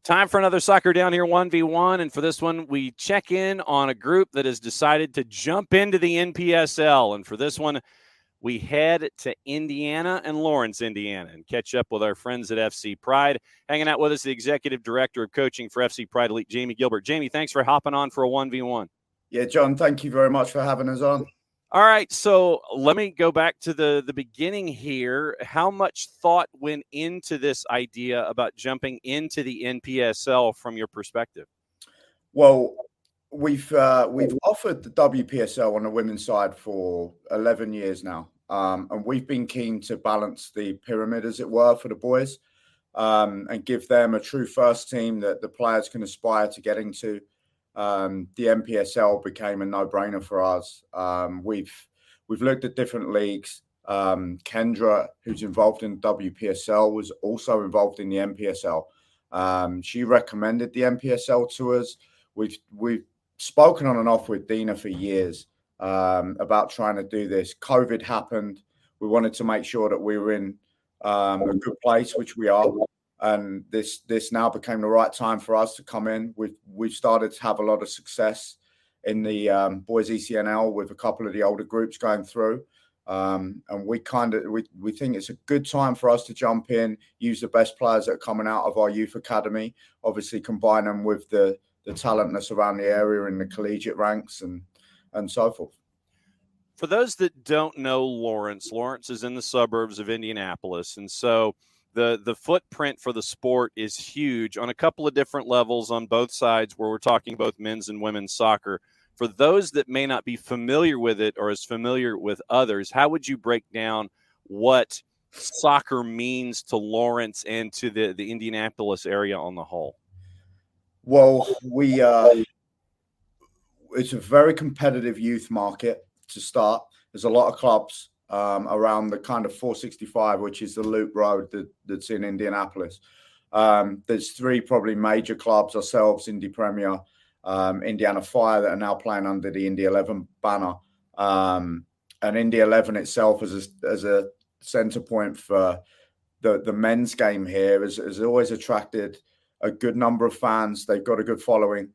Time for another Soccer Down Here 1v1, and for this one, we check in on a group that has decided to jump into the NPSL, and for this one, we head to Indiana and Lawrence, Indiana, and catch up with our friends at FC Pride. Hanging out with us, the Executive Director of Coaching for FC Pride Elite, Jamie Gilbert. Jamie, thanks for hopping on for a 1v1. Yeah, John, thank you very much for having us on. All right, so let me go back to the beginning here. How much thought went into this idea about jumping into the NPSL from your perspective? Well, we've offered the WPSL on the women's side for 11 years now, and we've been keen to balance the pyramid, as it were, for the boys, and give them a true first team that the players can aspire to getting to. The NPSL became a no-brainer for us. We've looked at different leagues. Kendra, who's involved in WPSL, was also involved in the NPSL. She recommended the NPSL to us. We've spoken on and off with Dina for years about trying to do this. COVID happened. We wanted to make sure that we were in a good place, which we are. And this now became the right time for us to come in. We've started to have a lot of success in the boys ECNL with a couple of the older groups going through, and we think it's a good time for us to jump in, use the best players that are coming out of our youth academy, obviously combine them with the talent that's around the area in the collegiate ranks and so forth. For those that don't know Lawrence is in the suburbs of Indianapolis, and so the footprint for the sport is huge on a couple of different levels on both sides, where we're talking both men's and women's soccer. For those that may not be familiar with it or as familiar with others, how would you break down what soccer means to Lawrence and to the Indianapolis area on the whole? Well, it's a very competitive youth market to start. There's a lot of clubs around the kind of 465, which is the loop road that's in Indianapolis. There's three probably major clubs: ourselves, Indy Premier, Indiana Fire, that are now playing under the Indy 11 banner. And Indy 11 itself as a center point for the men's game here has always attracted a good number of fans. They've got a good following.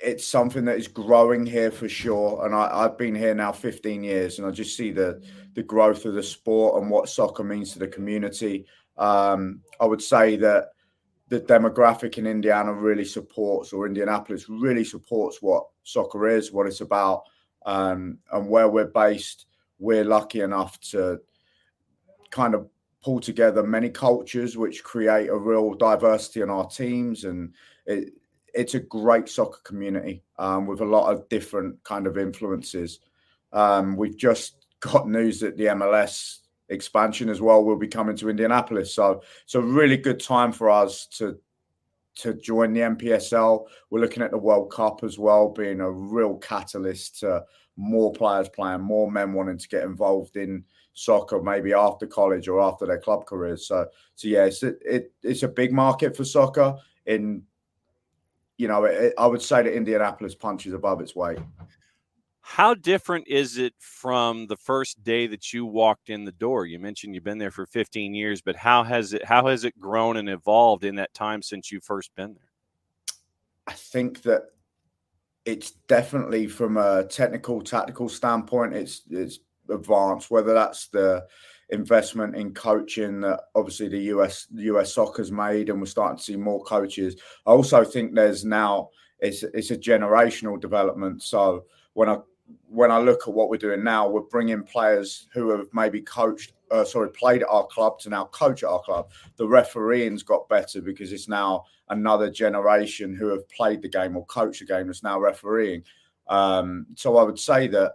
It's something that is growing here for sure. And I've been here now 15 years, and I just see the growth of the sport and what soccer means to the community. I would say that the demographic in Indiana really supports, or Indianapolis really supports, what soccer is, what it's about. And where we're based, we're lucky enough to kind of pull together many cultures, which create a real diversity in our teams. And it's a great soccer community with a lot of different kind of influences. We've just got news that the MLS expansion as well will be coming to Indianapolis. So it's a really good time for us to join the NPSL. We're looking at the World Cup as well, being a real catalyst to more players playing, more men wanting to get involved in soccer, maybe after college or after their club careers. So yeah, it's a big market for soccer. I would say that Indianapolis punches above its weight. How different is it from the first day that you walked in the door? You mentioned you've been there for 15 years, but how has it grown and evolved in that time since you've first been there? I think that it's definitely, from a tactical standpoint, it's advanced, whether that's the investment in coaching that obviously the US soccer's made, and we're starting to see more coaches. I also think there's now, it's a generational development. So when I look at what we're doing now, we're bringing players who have maybe played at our club to now coach at our club. The refereeing's got better because it's now another generation who have played the game or coached the game that's now refereeing. So I would say that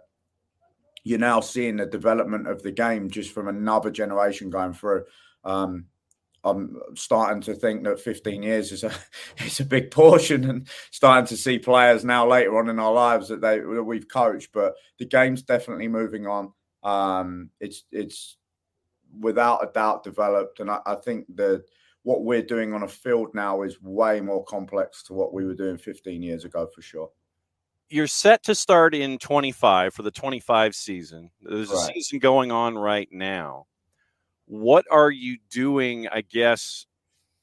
you're now seeing the development of the game just from another generation going through. I'm starting to think that 15 years is a big portion, and starting to see players now later on in our lives that we've coached. But the game's definitely moving on. It's without a doubt developed, and I think that what we're doing on a field now is way more complex to what we were doing 15 years ago, for sure. You're set to start in 25 for the 25 season. There's a season going on right now. What are you doing, I guess,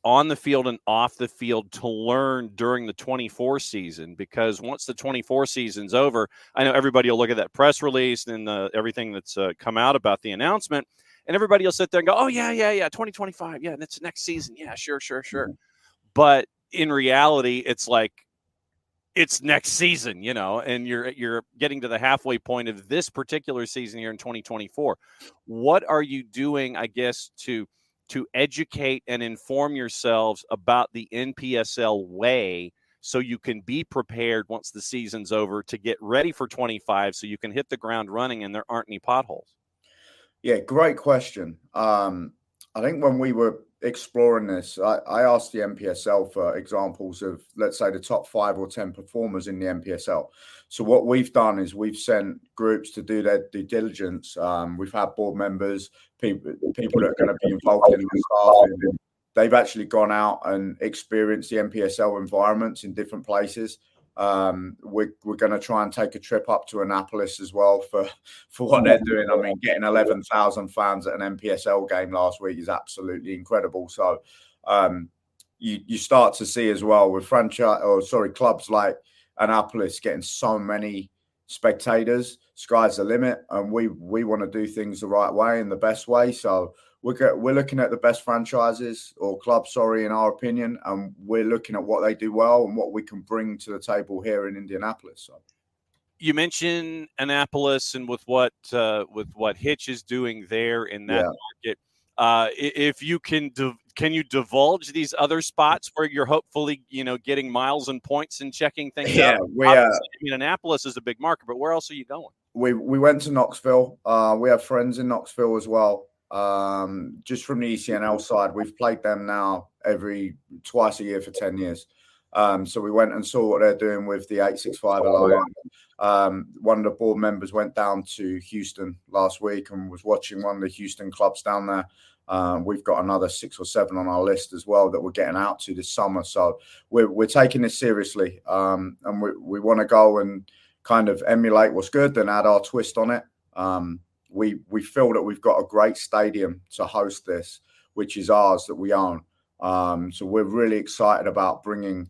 on the field and off the field to learn during the 24 season? Because once the 24 season's over, I know everybody will look at that press release and everything that's come out about the announcement, and everybody will sit there and go, oh, yeah, 2025. Yeah, and it's next season. Yeah, sure. Mm-hmm. But in reality, it's like, it's next season, and you're getting to the halfway point of this particular season here in 2024. What are you doing, I guess, to educate and inform yourselves about the NPSL way so you can be prepared once the season's over to get ready for 25 so you can hit the ground running and there aren't any potholes? Yeah, great question. I think when we were exploring this, I asked the NPSL for examples of, let's say, the top 5 or 10 performers in the NPSL. So what we've done is we've sent groups to do their due diligence. We've had board members, people that are going to be involved in the staff. They've actually gone out and experienced the NPSL environments in different places. We're going to try and take a trip up to Annapolis as well for what they're doing. I mean, getting 11,000 fans at an NPSL game last week is absolutely incredible. So you start to see as well with clubs like Annapolis getting so many spectators. Sky's the limit, and we want to do things the right way and the best way. So we're looking at the best franchises or clubs, in our opinion, and we're looking at what they do well and what we can bring to the table here in Indianapolis. So you mentioned Annapolis and with what Hitch is doing there in that market. If you can you divulge these other spots where you're hopefully getting miles and points and checking things out? Annapolis is a big market, but where else are you going? We went to Knoxville. We have friends in Knoxville as well. Just from the ECNL side, we've played them now twice a year for 10 years. So we went and saw what they're doing with the 865 Alliance. One of the board members went down to Houston last week and was watching one of the Houston clubs down there. We've got another 6 or 7 on our list as well that we're getting out to this summer. So we're taking this seriously, and we want to go and kind of emulate what's good and add our twist on it. We feel that we've got a great stadium to host this, which is ours, that we own. So we're really excited about bringing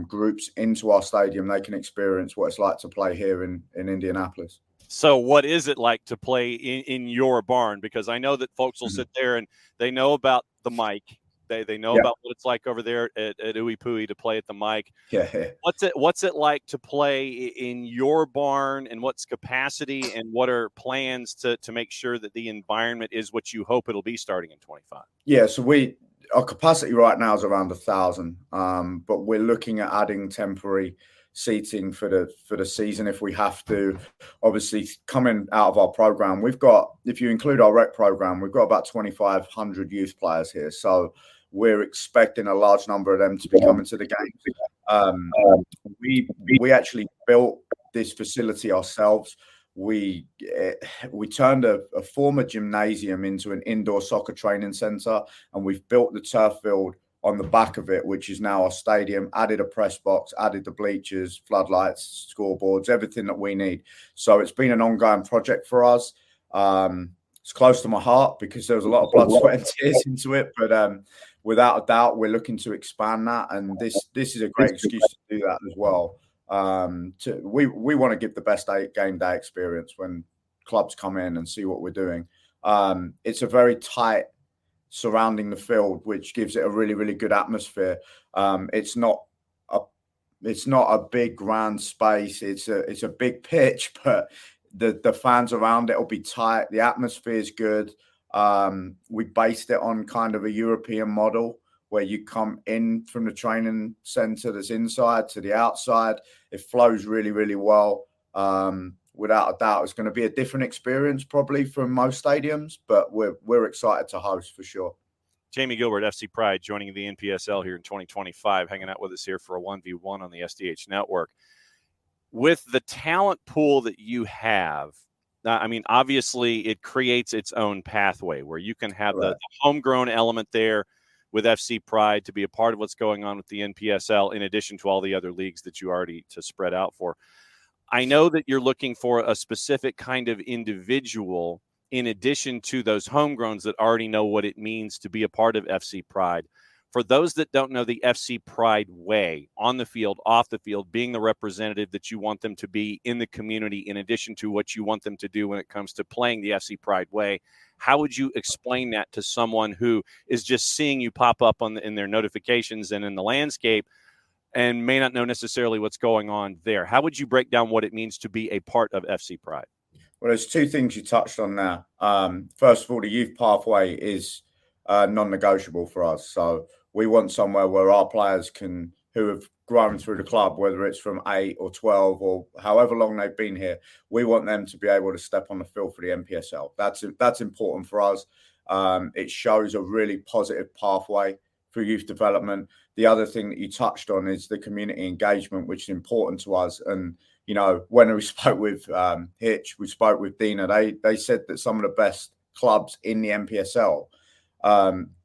groups into our stadium. They can experience what it's like to play here in Indianapolis. So what is it like to play in your barn? Because I know that folks will sit there and they know about the mic. They know about what it's like over there at Ooey Pooey to play at the mic. Yeah. What's it like to play in your barn, and what's capacity, and what are plans to make sure that the environment is what you hope it'll be starting in 25? Yeah, so our capacity right now is around 1,000, but we're looking at adding temporary seating for the season if we have to. Obviously, coming out of our program, we've got, if you include our rec program, we've got about 2,500 youth players here. So we're expecting a large number of them to be coming to the games. We actually built this facility ourselves. We turned a former gymnasium into an indoor soccer training center, and we've built the turf field on the back of it, which is now our stadium, added a press box, added the bleachers, floodlights, scoreboards, everything that we need. So it's been an ongoing project for us. It's close to my heart because there was a lot of blood, sweat, and tears into it. But without a doubt, we're looking to expand that. And this is a great excuse to do that as well. We want to give the best game day experience when clubs come in and see what we're doing. It's a very tight surrounding the field, which gives it a really, really good atmosphere. It's not a big grand space. It's a big pitch, but the fans around it will be tight. The atmosphere is good. We based it on kind of a European model where you come in from the training center that's inside to the outside. It flows really, really well. Without a doubt, it's going to be a different experience probably from most stadiums, but we're excited to host for sure. Jamie Gilbert, FC Pride, joining the NPSL here in 2025, hanging out with us here for a 1v1 on the SDH network. With the talent pool that you have, I mean, obviously it creates its own pathway where you can have the homegrown element there with FC Pride to be a part of what's going on with the NPSL, in addition to all the other leagues that you already to spread out for. I know that you're looking for a specific kind of individual in addition to those homegrowns that already know what it means to be a part of FC Pride. For those that don't know the FC Pride way, on the field, off the field, being the representative that you want them to be in the community, in addition to what you want them to do when it comes to playing the FC Pride way, how would you explain that to someone who is just seeing you pop up in their notifications and in the landscape and may not know necessarily what's going on there? How would you break down what it means to be a part of FC Pride? Well, there's two things you touched on there. First of all, the youth pathway is non-negotiable for us. So we want somewhere where our players who have grown through the club, whether it's from 8 or 12 or however long they've been here, we want them to be able to step on the field for the NPSL. That's important for us. It shows a really positive pathway for youth development. The other thing that you touched on is the community engagement, which is important to us. And when we spoke with Hitch, we spoke with Dina, they said that some of the best clubs in the NPSL,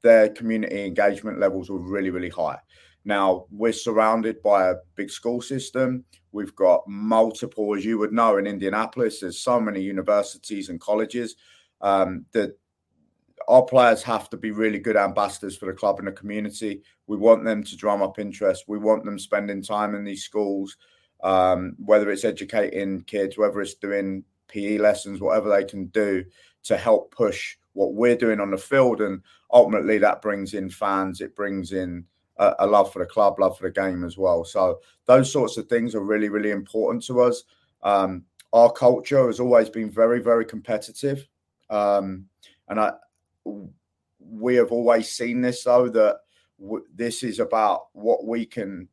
their community engagement levels were really, really high. Now, we're surrounded by a big school system. We've got multiple, as you would know, in Indianapolis, there's so many universities and colleges that our players have to be really good ambassadors for the club and the community. We want them to drum up interest. We want them spending time in these schools, whether it's educating kids, whether it's doing PE lessons, whatever they can do to help push what we're doing on the field. And ultimately that brings in fans. It brings in a love for the club, love for the game as well. So those sorts of things are really, really important to us. Our culture has always been very, very competitive. We have always seen this, though, that this is about what we can,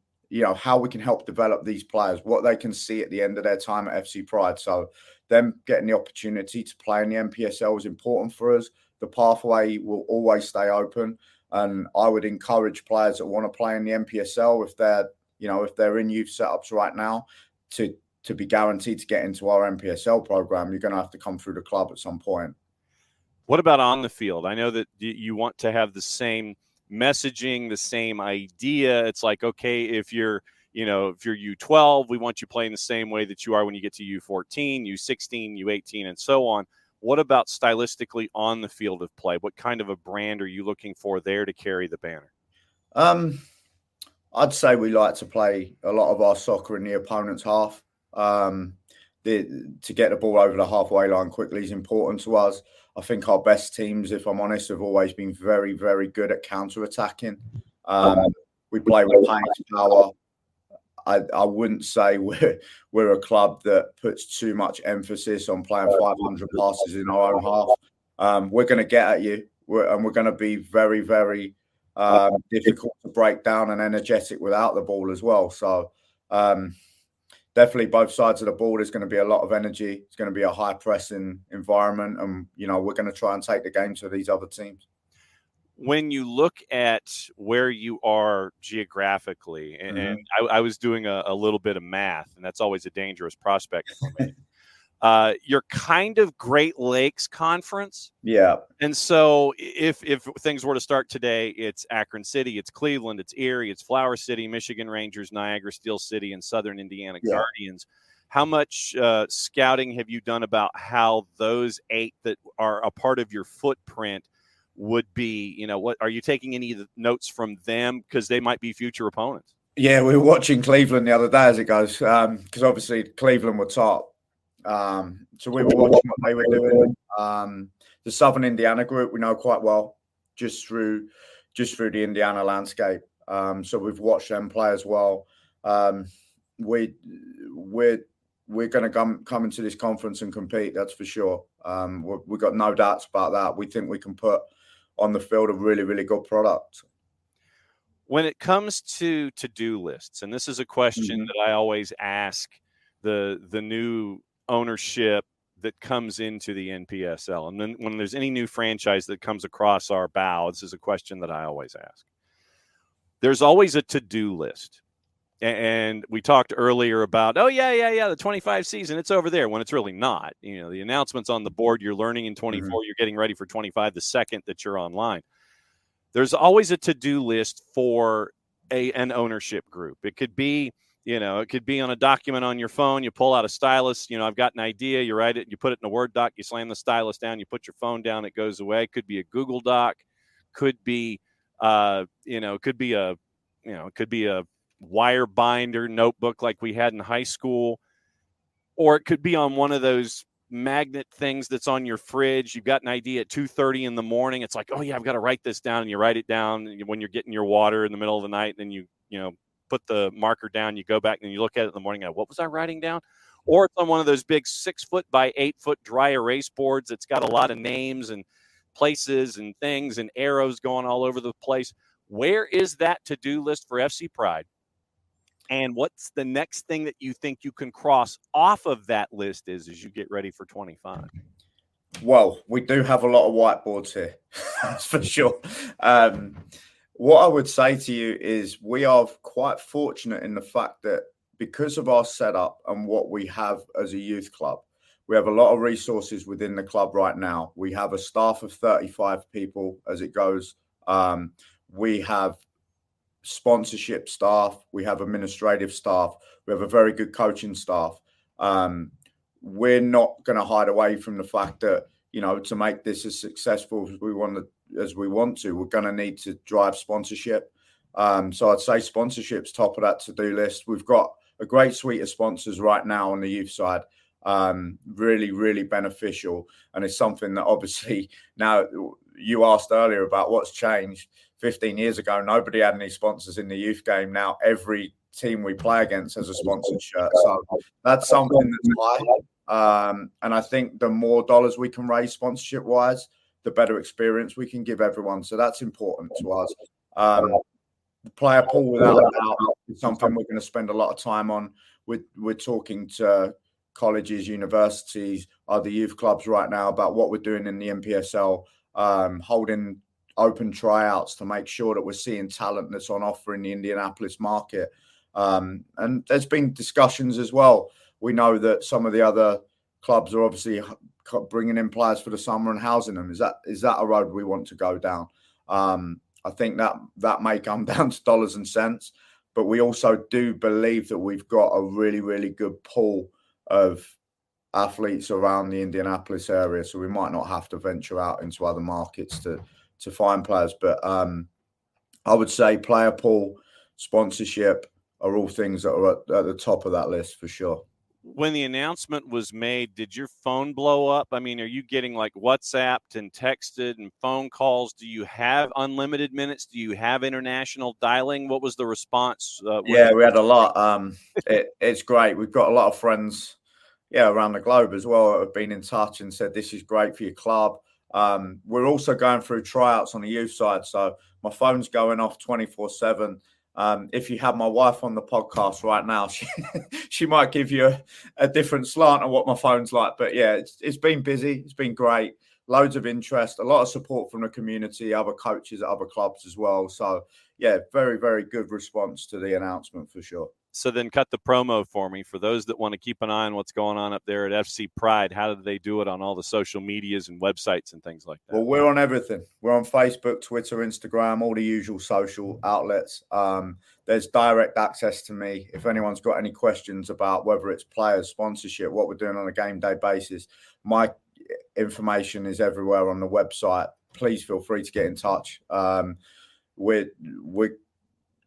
how we can help develop these players, what they can see at the end of their time at FC Pride. So them getting the opportunity to play in the NPSL is important for us. The pathway will always stay open. And I would encourage players that want to play in the NPSL, if they're in youth setups right now, to be guaranteed to get into our NPSL program. You're going to have to come through the club at some point. What about on the field? I know that you want to have the same messaging, the same idea. It's like, okay, if you're U12, we want you playing the same way that you are when you get to U14, U16, U18, and so on. What about stylistically on the field of play? What kind of a brand are you looking for there to carry the banner? I'd say we like to play a lot of our soccer in the opponent's half. To get the ball over the halfway line quickly is important to us. I think our best teams, if I'm honest, have always been very, very good at counter-attacking. We play with pace, power. I wouldn't say we're a club that puts too much emphasis on playing 500 passes in our own half. We're going to get at you, and we're going to be very, very difficult to break down and energetic without the ball as well. So definitely both sides of the ball, there's going to be a lot of energy. It's going to be a high pressing environment, and we're going to try and take the game to these other teams. When you look at where you are geographically, and I was doing a little bit of math, and that's always a dangerous prospect for me. You're kind of Great Lakes Conference. Yeah. And so if things were to start today, it's Akron City, it's Cleveland, it's Erie, it's Flower City, Michigan Rangers, Niagara, Steel City, and Southern Indiana Guardians. How much scouting have you done about how those 8 that are a part of your footprint would be? What are you taking any of the notes from them, because they might be future opponents? Yeah, we were watching Cleveland the other day as it goes, because obviously Cleveland were top. So we were watching what they were doing. The Southern Indiana group we know quite well, just through the Indiana landscape. So we've watched them play as well. We're going to come into this conference and compete. That's for sure. We've got no doubts about that. We think we can put on the field a really, really good product. When it comes to to-do lists, and this is a question that I always ask the new ownership that comes into the NPSL, and then when there's any new franchise that comes across our bow, this is a question that I always ask. There's always a to-do list. And we talked earlier about, the 25 season, it's over there, when it's really not. The announcements on the board, you're learning in 24, you're getting ready for 25 the second that you're online. There's always a to-do list for an ownership group. It could be It could be on a document on your phone. You pull out a stylus. I've got an idea. You write it. You put it in a Word doc. You slam the stylus down. You put your phone down. It goes away. Could be a Google Doc. Could be, it could be a wire binder notebook like we had in high school, or it could be on one of those magnet things that's on your fridge. You've got an idea at 2:30 in the morning. It's like, oh yeah, I've got to write this down. And you write it down when you're getting your water in the middle of the night. And then you put the marker down, you go back and you look at it in the morning and go, what was I writing down? Or it's on one of those big 6-foot by 8-foot dry erase boards. It's got a lot of names and places and things and arrows going all over the place. Where is that to-do list for FC Pride? And what's the next thing that you think you can cross off of that list as you get ready for 25? Well, we do have a lot of whiteboards here, that's for sure. What I would say to you is we are quite fortunate in the fact that because of our setup and what we have as a youth club, we have a lot of resources within the club right now. We have a staff of 35 people as it goes. We have sponsorship staff. We have administrative staff. We have a very good coaching staff. We're not going to hide away from the fact that, to make this as successful as we want to, we're going to need to drive sponsorship. So I'd say sponsorship's top of that to-do list. We've got a great suite of sponsors right now on the youth side. Really, really beneficial. And it's something that obviously now you asked earlier about what's changed. 15 years ago, nobody had any sponsors in the youth game. Now every team we play against has a sponsored shirt. So that's something that's high. And I think the more dollars we can raise sponsorship wise, the better experience we can give everyone. So that's important to us. The player pool, without a doubt, is something we're going to spend a lot of time on. We're talking to colleges, universities, other youth clubs right now about what we're doing in the NPSL, holding open tryouts to make sure that we're seeing talent that's on offer in the Indianapolis market. And there's been discussions as well. We know that some of the other clubs are obviously bringing in players for the summer and housing them. Is that a road we want to go down? I think that may come down to dollars and cents, but we also do believe that we've got a really, really good pool of athletes around the Indianapolis area. So we might not have to venture out into other markets to find players. But I would say player pool, sponsorship are all things that are at the top of that list for sure. When the announcement was made, did your phone blow up? I mean, are you getting like WhatsApped and texted and phone calls? Do you have unlimited minutes? Do you have international dialing? What was the response? Yeah, we had a lot. It's great. We've got a lot of friends, around the globe as well, that have been in touch and said, this is great for your club. We're also going through tryouts on the youth side. So my phone's going off 24/7. If you have my wife on the podcast right now, she might give you a different slant on what my phone's like. But yeah, it's been busy. It's been great. Loads of interest, a lot of support from the community, other coaches at other clubs as well. So yeah, very, very good response to the announcement for sure. So then cut the promo for me. For those that want to keep an eye on what's going on up there at FC Pride, how do they do it on all the social medias and websites and things like that? Well, we're on everything. We're on Facebook, Twitter, Instagram, all the usual social outlets. There's direct access to me. If anyone's got any questions about whether it's players, sponsorship, what we're doing on a game day basis, my information is everywhere on the website. Please feel free to get in touch.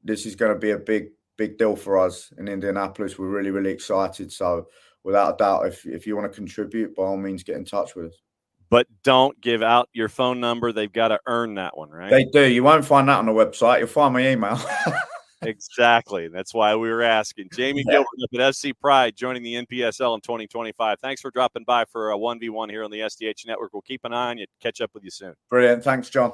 This is going to be a big deal for us in Indianapolis. We're really, really excited. So without a doubt, if you want to contribute, by all means, get in touch with us. But don't give out your phone number. They've got to earn that one, right? They do. You won't find that on the website. You'll find my email. Exactly. That's why we were asking. Jamie Gilbert up at FC Pride joining the NPSL in 2025. Thanks for dropping by for a 1v1 here on the SDH Network. We'll keep an eye on you. Catch up with you soon. Brilliant. Thanks, John.